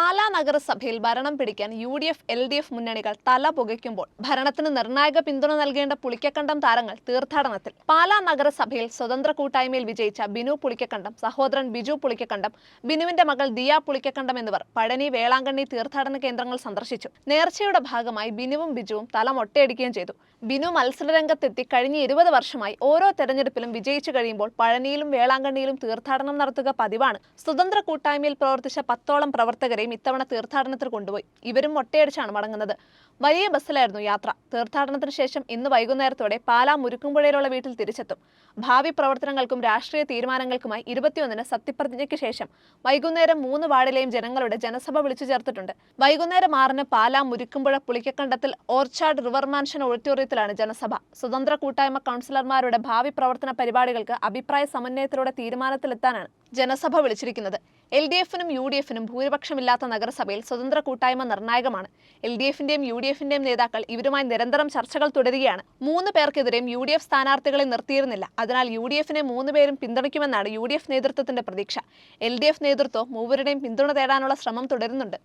പാലാ നഗരസഭയിൽ ഭരണം പിടിക്കാൻ UDF, LDF മുന്നണികൾ തല പുകയ്ക്കുമ്പോൾ ഭരണത്തിന് നിർണായക പിന്തുണ നൽകേണ്ട പുളിക്കക്കണ്ടം താരങ്ങൾ തീർത്ഥാടനത്തിൽ. പാലാ നഗരസഭയിൽ സ്വതന്ത്ര കൂട്ടായ്മയിൽ വിജയിച്ച ബിനു പുളിക്കക്കണ്ടം, സഹോദരൻ ബിജു പുളിക്കക്കണ്ടം, ബിനുവിന്റെ മകൾ ദിയ പുളിക്കക്കണ്ടം എന്നിവർ പഴനി, വേളാങ്കണ്ണി തീർത്ഥാടന കേന്ദ്രങ്ങൾ സന്ദർശിച്ചു. നേർച്ചയുടെ ഭാഗമായി ബിനുവും ബിജുവും തല മൊട്ടയടിക്കുകയും ചെയ്തു. ബിനു മത്സരരംഗത്തെത്തി കഴിഞ്ഞ 20 വർഷമായി ഓരോ തെരഞ്ഞെടുപ്പിലും വിജയിച്ചു കഴിയുമ്പോൾ പഴനിയിലും വേളാങ്കണ്ണിയിലും തീർത്ഥാടനം നടത്തുക പതിവാണ്. സ്വതന്ത്ര കൂട്ടായ്മയിൽ പ്രവർത്തിച്ച 10ഓളം പ്രവർത്തകരെയും ഇത്തവണ തീർത്ഥാടനത്തിൽ കൊണ്ടുപോയി. ഇവരും മൊട്ടയടിച്ചാണ് മടങ്ങുന്നത്. വലിയ ബസ്സിലായിരുന്നു യാത്ര. തീർത്ഥാടനത്തിന് ശേഷം ഇന്ന് വൈകുന്നേരത്തോടെ പാലാ മുരുക്കുംപുഴയിലുള്ള വീട്ടിൽ തിരിച്ചെത്തും. ഭാവി പ്രവർത്തനങ്ങൾക്കും രാഷ്ട്രീയ തീരുമാനങ്ങൾക്കുമായി 21-ന് സത്യപ്രതിജ്ഞയ്ക്ക് ശേഷം വൈകുന്നേരം 3 വാർഡിലെയും ജനങ്ങളുടെ ജനസഭ വിളിച്ചു ചേർത്തിട്ടുണ്ട്. വൈകുന്നേരം 6-ന് പാലാ മുരുക്കുംപുഴ പുളിക്കക്കണ്ടത്തിൽ ഓർച്ചാർഡ് റിവർ മാൻഷൻ ഓഡിറ്റോറിയത്തിലാണ് ജനസഭ. സ്വതന്ത്ര കൂട്ടായ്മ കൗൺസിലർമാരുടെ ഭാവി പ്രവർത്തന പരിപാടികൾക്ക് അഭിപ്രായ സമന്വയത്തിലൂടെ തീരുമാനത്തിലെത്താനാണ് ജനസഭ വിളിച്ചിരിക്കുന്നത്. LDF-നും UDF-നും ഭൂരിപക്ഷമില്ലാത്ത നഗരസഭയിൽ സ്വതന്ത്ര കൂട്ടായ്മ നിർണായകമാണ്. LDF-ന്റെയും UDF-ന്റെയും നേതാക്കൾ ഇവരുമായി നിരന്തരം ചർച്ചകൾ തുടരുകയാണ്. 3 പേർക്കെതിരെയും UDF സ്ഥാനാർത്ഥികളെ നിർത്തിയിരുന്നില്ല. അതിനാൽ UDF-നെ 3 പേരും പിന്തുണയ്ക്കുമെന്നാണ് UDF നേതൃത്വത്തിന്റെ പ്രതീക്ഷ. LDF നേതൃത്വം മൂവരുടെയും പിന്തുണ തേടാനുള്ള ശ്രമം തുടരുന്നുണ്ട്.